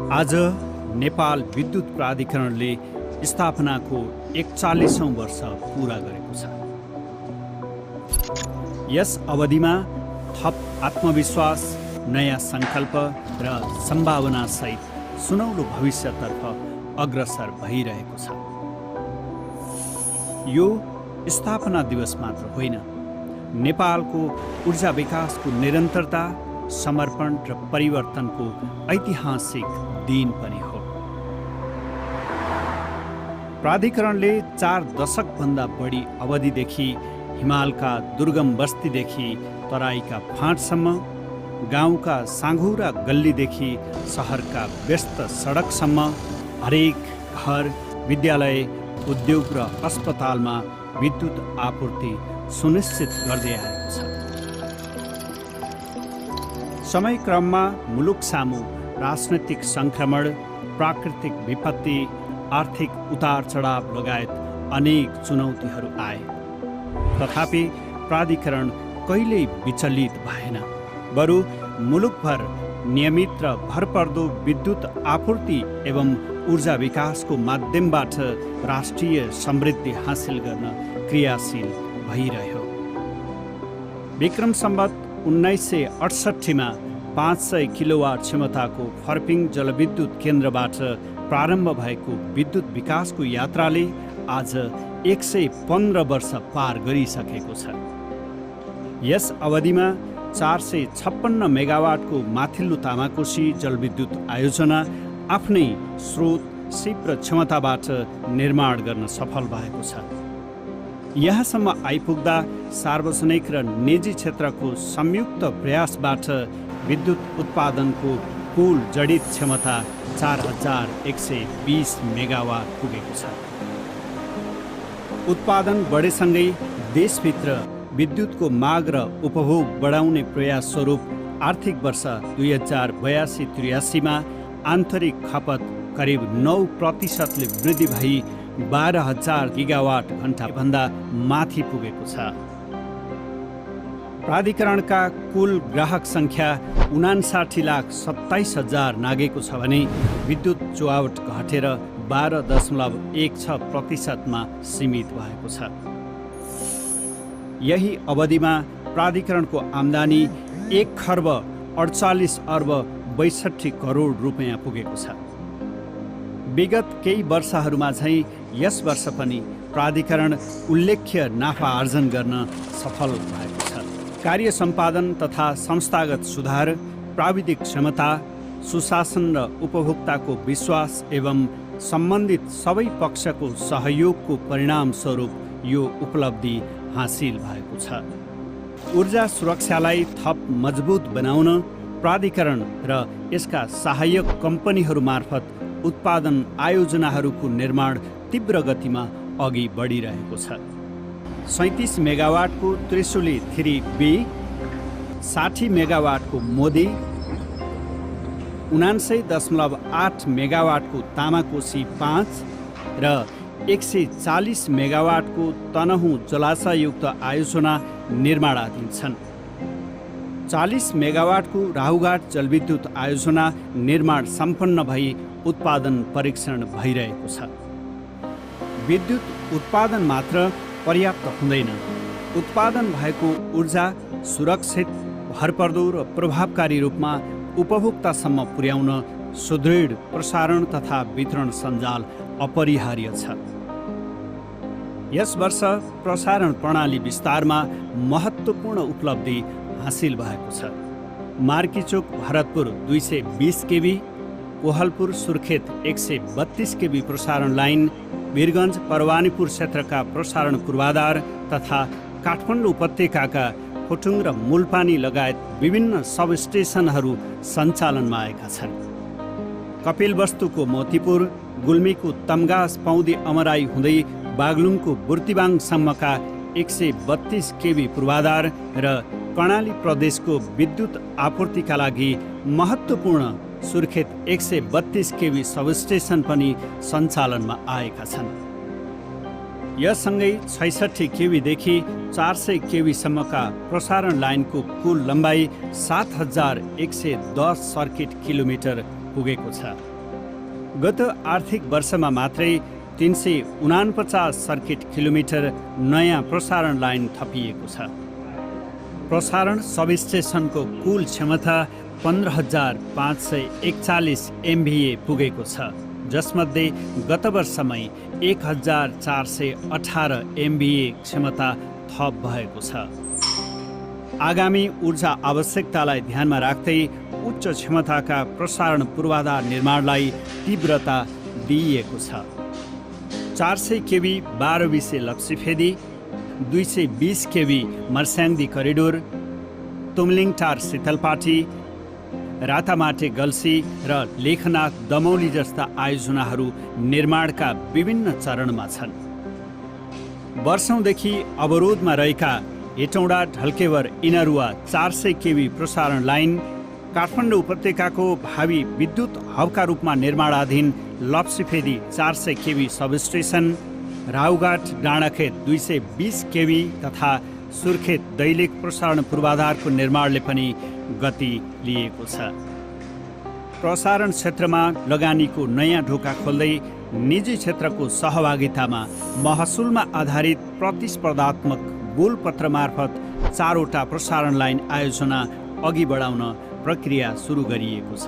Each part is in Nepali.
आज नेपाल विद्युत प्राधिकरणले स्थापनाको 41औं वर्ष पूरा गरेको छ। यस अवधिमा थप आत्मविश्वास, नयाँ सङ्कल्प र सम्भावनासहित सुनौलो भविष्यतर्फ अग्रसर भइरहेको छ। यो स्थापना दिवस मात्र होइन, नेपालको ऊर्जा विकासको निरन्तरता, समर्पण र परिवर्तनको ऐतिहासिक दिन पनि हो। प्राधिकरणले 4 दशकभन्दा बढी अवधिदेखि हिमालका दुर्गम बस्तीदेखि तराईका फाँटसम्म, गाउँका साँघुरा गल्लीदेखि सहरका व्यस्त सडकसम्म हरेक घर, विद्यालय, उद्योग र अस्पतालमा विद्युत आपूर्ति सुनिश्चित गर्दै आएको छ। समयक्रममा मुलुक सामु राजनैतिक सङ्क्रमण, प्राकृतिक विपत्ति, आर्थिक उतार चढाव लगायत अनेक चुनौतीहरू आए। तथापि प्राधिकरण कहिल्यै विचलित भएन, बरु मुलुकभर नियमित र भरपर्दो विद्युत आपूर्ति एवं ऊर्जा विकासको माध्यमबाट राष्ट्रिय समृद्धि हासिल गर्न क्रियाशील भइरह्यो। विक्रम सम्वत 1968मा 500 किलोवाट क्षमताको फर्पिङ जलविद्युत केन्द्रबाट प्रारम्भ भएको विद्युत विकासको यात्राले आज 115 वर्ष पार गरिसकेको छ। यस अवधिमा 456 मेगावाटको माथिल्लो तामाकोशी जलविद्युत आयोजना आफ्नै स्रोत, सिप र क्षमताबाट निर्माण गर्न सफल भएको छ। यहाँसम्म आइपुग्दा सार्वजनिक र निजी क्षेत्रको संयुक्त प्रयासबाट विद्युत उत्पादनको कुल जडित क्षमता 4120 मेगावाट पुगेको छ। उत्पादन बढेसँगै देशभित्र विद्युतको माग र उपभोग बढाउने प्रयास स्वरूप आर्थिक वर्ष 2082-83मा आन्तरिक खपत करिब 9% वृद्धि भई 12,000 गिगावाट घण्टाभन्दा माथि पुगेको छ। प्राधिकरणका कुल ग्राहक सङ्ख्या 59,27,000 नागेको छ भने विद्युत चुहावट घटेर 12.16% सीमित भएको छ। यही अवधिमा प्राधिकरणको आम्दानी 1,48,62 करोड रुपियाँ पुगेको छ। विगत केही वर्षहरूमा झैँ यस वर्ष पनि प्राधिकरण उल्लेख्य नाफा आर्जन गर्न सफल भएको छ। कार्य सम्पादन तथा संस्थागत सुधार, प्राविधिक क्षमता, सुशासन र उपभोक्ताको विश्वास एवं सम्बन्धित सबै पक्षको सहयोगको परिणामस्वरूप यो उपलब्धि हासिल भएको छ। ऊर्जा सुरक्षालाई थप मजबुत बनाउन प्राधिकरण र यसका सहायक कम्पनीहरू मार्फत उत्पादन आयोजनाहरूको निर्माण तीव्र गतिमा अघि बढिरहेको छ। 37 मेगावाटको त्रिशुली 3B, 60 मेगावाटको मोदी, 99.8 मेगावाटको तामाकोशी 5 र 140 मेगावाटको तनहुँ जलाशयुक्त आयोजना निर्माणाधीन छन्। 40 मेगावाटको राहुघाट जलविद्युत आयोजना निर्माण सम्पन्न भई उत्पादन परीक्षण भइरहेको छ। विद्युत उत्पादन मात्र पर्याप्त हुँदैन। उत्पादन भएको ऊर्जा सुरक्षित, भरपर्दो र प्रभावकारी रूपमा उपभोक्तासम्म पुर्याउन सुदृढ प्रसारण तथा वितरण सञ्जाल अपरिहार्य छ। यस वर्ष प्रसारण प्रणाली विस्तारमा महत्त्वपूर्ण उपलब्धि हासिल भएको छ। मार्कीचोक भरतपुर 220 केबी, कोहलपुर सुर्खेत 132 केबी प्रसारण लाइन, वीरगञ्ज परवानीपुर क्षेत्रका प्रसारण पूर्वाधार तथा काठमाडौँ उपत्यकाका खोटुङ र मुलपानी लगायत विभिन्न सब स्टेसनहरू सञ्चालनमा आएका छन्। कपिलवस्तुको मोतीपुर, गुल्मीको तमगास पौदी अमराई हुँदै बागलुङको बुर्तिवाङसम्मका 132 केबी पूर्वाधार र कर्णाली प्रदेशको विद्युत आपूर्तिका लागि महत्त्वपूर्ण सुर्खेत 132 केबी सबस्टेसन पनि सञ्चालनमा आएका छन्। यससँगै 66 केबीदेखि 400 केबीसम्मका प्रसारण लाइनको कुल लम्बाइ 7,110 सर्किट किलोमिटर पुगेको छ। गत आर्थिक वर्षमा मात्रै 349 सर्किट किलोमिटर नयाँ प्रसारण लाइन थपिएको छ। प्रसारण सबस्टेसनको कुल क्षमता 15,541 MVA पुगेको छ, जसमध्ये गत वर्षमै 1,418 MVA क्षमता थप भएको छ। आगामी ऊर्जा आवश्यकतालाई ध्यानमा राख्दै उच्च क्षमताका प्रसारण पूर्वाधार निर्माणलाई तीव्रता दिइएको छ। 400 केवी 12 लप्सीफेदी, 220 केवी मर्स्याङ्दी करिडोर, तुमलिङटार शीतलपाटी, रातामाटे गल्सी र लेखनाथ दमौली जस्ता आयोजनाहरू निर्माणका विभिन्न चरणमा छन्। वर्षौंदेखि अवरोधमा रहेका हेटौँडा ढल्केवर इनरुवा 400 केवी प्रसारण लाइन, काठमाडौँ उपत्यकाको भावी विद्युत हबका रूपमा निर्माणाधीन लप्सीफेदी 400 केवी सबस्टेसन, राउघाट डाँडाखेत 220 केवी तथा सुर्खेत दैलेख प्रसारण पूर्वाधारको निर्माणले पनि गति लिएको छ। प्रसारण क्षेत्रमा लगानीको नयाँ ढोका खोल्दै निजी क्षेत्रको सहभागितामा महसुलमा आधारित प्रतिस्पर्धात्मक गोलपत्र मार्फत 4वटा प्रसारण लाइन आयोजना अघि बढाउन प्रक्रिया सुरु गरिएको छ।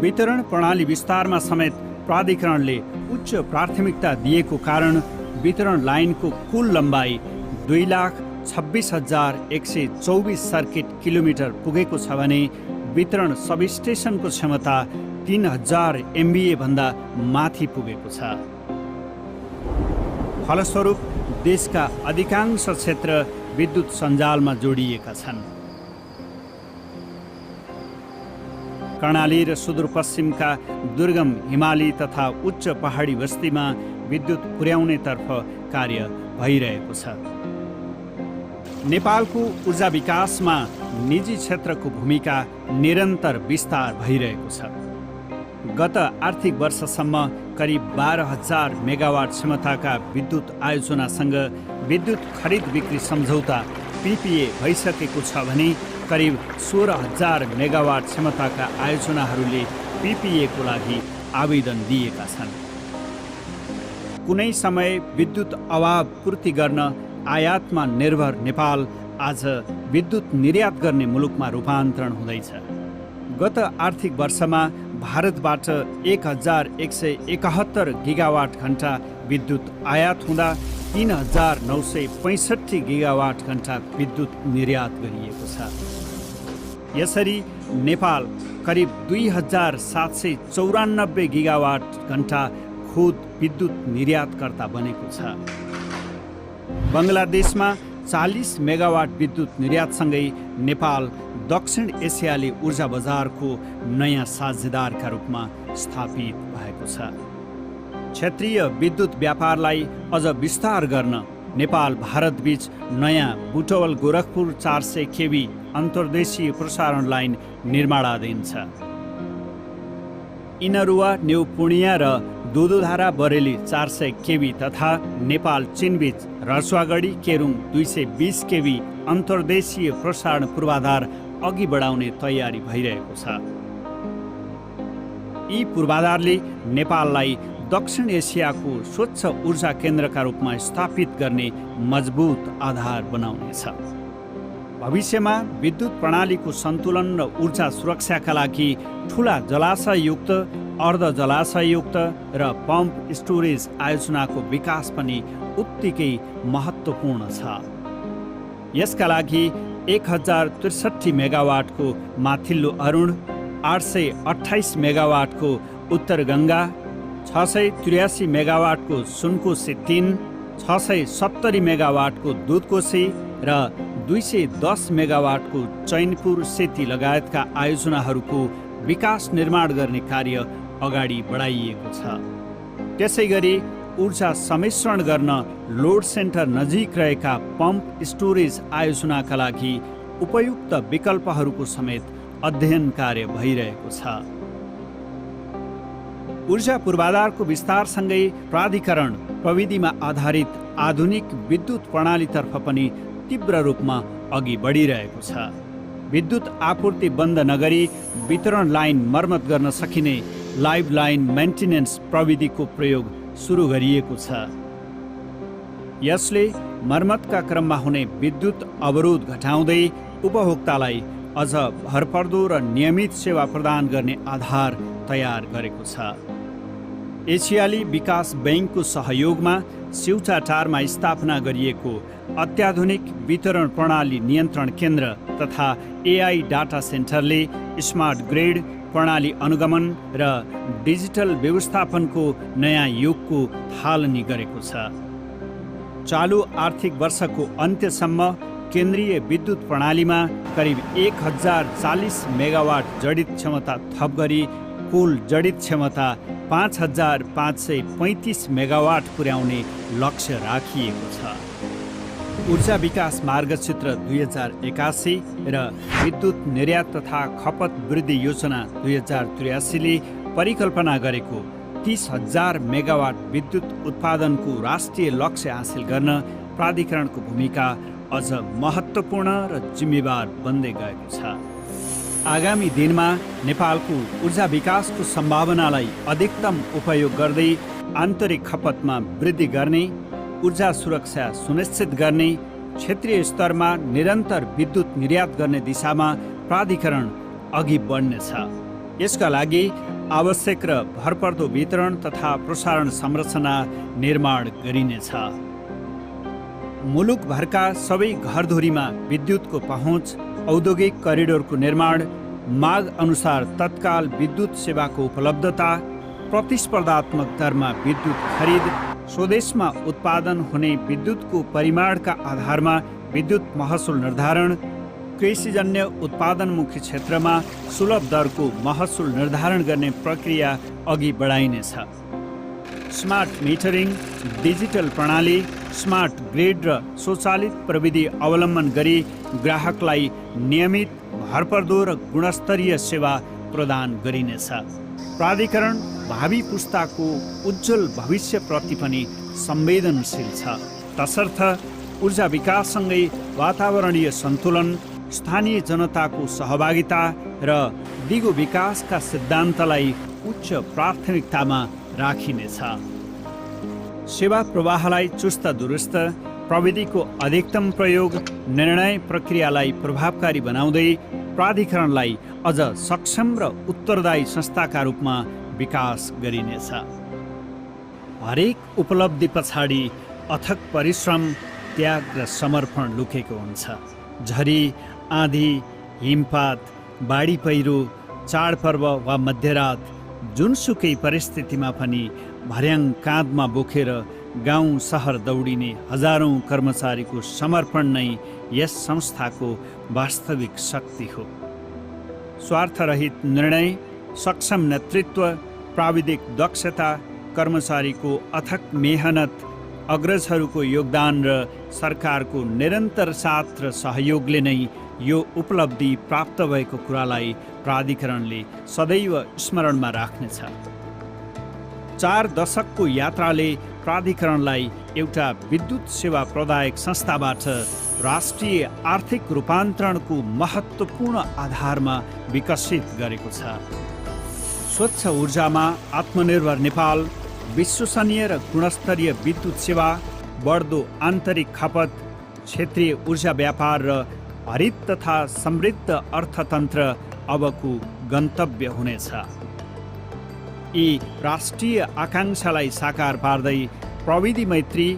वितरण प्रणाली विस्तारमा समेत प्राधिकरणले उच्च प्राथमिकता दिएको कारण वितरण लाइनको कुल लम्बाइ 2,26,124 सर्किट किलोमिटर पुगेको छ भने वितरण सबस्टेसनको क्षमता 3,000 MVA भन्दा माथि पुगेको छ। फलस्वरूप देशका अधिकांश क्षेत्र विद्युत सञ्जालमा जोडिएका छन्। कर्णाली र सुदूरपश्चिमका दुर्गम हिमाली तथा उच्च पहाडी बस्तीमा विद्युत पुर्याउनेतर्फ कार्य भइरहेको छ। नेपालको ऊर्जा विकासमा निजी क्षेत्रको भूमिका निरन्तर विस्तार भइरहेको छ। गत आर्थिक वर्षसम्म करिब 12,000 मेगावाट क्षमताका विद्युत आयोजनासँग विद्युत खरिद बिक्री सम्झौता PPA भइसकेको छ भने करिब 16,000 मेगावाट क्षमताका आयोजनाहरूले PPA को लागि आवेदन दिएका छन्। कुनै समय विद्युत अभाव पूर्ति गर्न आयातमा निर्भर नेपाल आज विद्युत निर्यात गर्ने मुलुकमा रूपान्तरण हुँदैछ। गत आर्थिक वर्षमा भारतबाट 1,171 गिगावाट घण्टा विद्युत आयात हुँदा 3,965 गिगावाट घण्टा विद्युत निर्यात गरिएको छ। यसरी नेपाल करिब 2,794 गिगावाट घण्टा खुद विद्युत निर्यातकर्ता बनेको छ। बङ्गलादेशमा 40 मेगावाट विद्युत निर्यातसँगै नेपाल दक्षिण एसियाली ऊर्जा बजारको नयाँ साझेदारका रूपमा स्थापित भएको छ। क्षेत्रीय विद्युत व्यापारलाई अझ विस्तार गर्न नेपाल भारतबीच नयाँ बुटवल गोरखपुर 400 केवी अन्तर्देशीय प्रसारण लाइन निर्माणाधीन छ। इनरुवा न्यू पूर्णिया र दोदोधारा बरेली 400 केवी तथा नेपाल चीनबीच रसुवागढी केरुङ 220 केवी अन्तर्देशीय प्रसारण पूर्वाधार अघि बढाउने तयारी भइरहेको छ। यी पूर्वाधारले नेपाललाई दक्षिण एसियाको स्वच्छ ऊर्जा केन्द्रका रूपमा स्थापित गर्ने मजबुत आधार बनाउनेछ। भविष्यमा विद्युत प्रणालीको सन्तुलन र ऊर्जा सुरक्षाका लागि ठुला जलाशययुक्त, अर्ध जलाशययुक्त र पम्प स्टोरेज आयोजनाको विकास पनि उत्तिकै महत्त्वपूर्ण छ। यसका लागि 1,063 मेगावाटको माथिल्लो अरुण, 828 मेगावाटको उत्तर गङ्गा, 683 मेगावाटको सुनकोशी 3, 670 मेगावाटको दुधकोशी र 210 मेगावाटको चैनपुर सेती लगायतका आयोजनाहरूको विकास निर्माण गर्ने कार्य अगाडि बढाइएको छ। त्यसै गरी ऊर्जा सम्मिश्रण गर्न लोड सेन्टर नजिक रहेका पम्प स्टोरेज आयोजनाका लागि उपयुक्त विकल्पहरूको समेत अध्ययन कार्य भइरहेको छ। ऊर्जा पूर्वाधारको विस्तारसँगै प्राधिकरण प्रविधिमा आधारित आधुनिक विद्युत प्रणालीतर्फ पनि तीव्र रूपमा अघि बढिरहेको छ। विद्युत आपूर्ति बन्द नगरी वितरण लाइन मर्मत गर्न सकिने लाइफलाइन मेन्टेनेन्स प्रविधिको प्रयोग सुरु गरिएको छ। यसले मर्मतका क्रममा हुने विद्युत अवरोध घटाउँदै उपभोक्तालाई अझ भरपर्दो र नियमित सेवा प्रदान गर्ने आधार तयार गरेको छ। एसियाली विकास बैङ्कको सहयोगमा सिउचाटारमा स्थापना गरिएको अत्याधुनिक वितरण प्रणाली नियन्त्रण केन्द्र तथा एआई डाटा सेन्टरले स्मार्ट ग्रिड प्रणाली अनुगमन र डिजिटल व्यवस्थापनको नयाँ युगको थालनी गरेको छ। चालु आर्थिक वर्षको अन्त्यसम्म केन्द्रीय विद्युत प्रणालीमा करिब 1040 मेगावाट जडित क्षमता थप गरी कुल जडित क्षमता 5535 मेगावाट पुर्याउने लक्ष्य राखिएको छ। ऊर्जा विकास मार्गचित्र 2081 र विद्युत निर्यात तथा खपत वृद्धि योजना 2083ले परिकल्पना गरेको 30,000 मेगावाट विद्युत उत्पादनको राष्ट्रिय लक्ष्य हासिल गर्न प्राधिकरणको भूमिका अझ महत्त्वपूर्ण र जिम्मेवार बन्दै गएको छ। आगामी दिनमा नेपालको ऊर्जा विकासको सम्भावनालाई अधिकतम उपयोग गर्दै आन्तरिक खपतमा वृद्धि गर्ने, ऊर्जा सुरक्षा सुनिश्चित गर्ने, क्षेत्रीय स्तरमा निरन्तर विद्युत निर्यात गर्ने दिशामा प्राधिकरण अघि बढ्नेछ। यसका लागि आवश्यक र भरपर्दो वितरण तथा प्रसारण संरचना निर्माण गरिनेछ। मुलुकभरका सबै घरधुरीमा विद्युतको पहुँच, औद्योगिक करिडोरको निर्माण, माग अनुसार तत्काल विद्युत सेवाको उपलब्धता, प्रतिस्पर्धात्मक दरमा विद्युत खरिद, स्वदेशमा उत्पादन हुने विद्युतको परिमाणका आधारमा विद्युत महसुल निर्धारण, कृषिजन्य उत्पादनमुखी क्षेत्रमा सुलभ दरको महसुल निर्धारण गर्ने प्रक्रिया अघि बढाइनेछ। स्मार्ट मिटरिङ, डिजिटल प्रणाली, स्मार्ट ग्रिड र स्वचालित प्रविधि अवलम्बन गरी ग्राहकलाई नियमित, भरपर्दो र गुणस्तरीय सेवा प्रदान गरिनेछ। प्राधिकरण भावी पुस्ताको उज्जवल भविष्यप्रति पनि संवेदनशील छ। तसर्थ ऊर्जा विकाससँगै वातावरणीय सन्तुलन, स्थानीय जनताको सहभागिता र दिगो विकासका सिद्धान्तलाई उच्च प्राथमिकतामा राखिनेछ। सेवा प्रवाहलाई चुस्त दुरुस्त, प्रविधिको अधिकतम प्रयोग, निर्णय प्रक्रियालाई प्रभावकारी बनाउँदै प्राधिकरणलाई अझ सक्षम र उत्तरदायी संस्थाका रूपमा विकास गरिनेछ। हरेक उपलब्धि पछाडि अथक परिश्रम, त्याग र समर्पण लुकेको हुन्छ। झरी, आँधी, हिमपात, बाढी पहिरो, चाडपर्व वा मध्यरात, जुनसुकै परिस्थितिमा पनि भर्याङ काँधमा बोकेर गाउँ सहर दौडिने हजारौं कर्मचारीको समर्पण नै यस संस्थाको वास्तविक शक्ति हो। स्वार्थरहित निर्णय, सक्षम नेतृत्व, प्राविधिक दक्षता, कर्मचारीको अथक मेहनत, अग्रजहरूको योगदान र सरकारको निरन्तर साथ र सहयोगले नै यो उपलब्धि प्राप्त भएको कुरालाई प्राधिकरणले सदैव स्मरणमा राख्नेछ। 4 दशकको यात्राले प्राधिकरणलाई एउटा विद्युत सेवा प्रदायक संस्थाबाट राष्ट्रिय आर्थिक रूपान्तरणको महत्त्वपूर्ण आधारमा विकसित गरेको छ। स्वच्छ ऊर्जामा आत्मनिर्भर नेपाल, विश्वसनीय र गुणस्तरीय विद्युत सेवा, बढ्दो आन्तरिक खपत, क्षेत्रीय ऊर्जा व्यापार र हरित तथा समृद्ध अर्थतन्त्र अबको गन्तव्य हुनेछ। यी राष्ट्रिय आकाङ्क्षालाई साकार पार्दै प्रविधि मैत्री,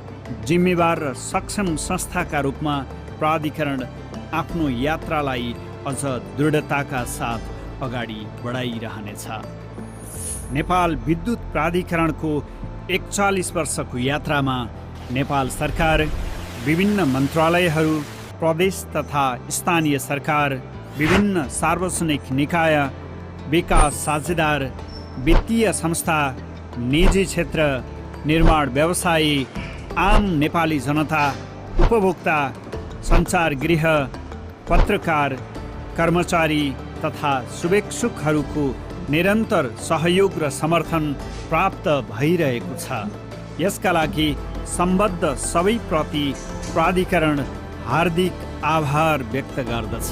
जिम्मेवार र सक्षम संस्थाका रूपमा प्राधिकरण आफ्नो यात्रालाई अझ दृढताका साथ अगाडि बढाइरहनेछ। नेपाल विद्युत प्राधिकरणको 41 वर्षको यात्रामा नेपाल सरकार, विभिन्न मन्त्रालयहरू, प्रदेश तथा स्थानीय सरकार, विभिन्न सार्वजनिक निकाय, विकास साझेदार, वित्तीय संस्था, निजी क्षेत्र, निर्माण व्यवसायी, आम नेपाली जनता, उपभोक्ता, सञ्चार गृह, पत्रकार, कर्मचारी तथा शुभेच्छुकहरूको निरन्तर सहयोग र समर्थन प्राप्त भइरहेको छ। यसका लागि सम्बद्ध सबैप्रति प्राधिकरण हार्दिक आभार व्यक्त गर्दछ।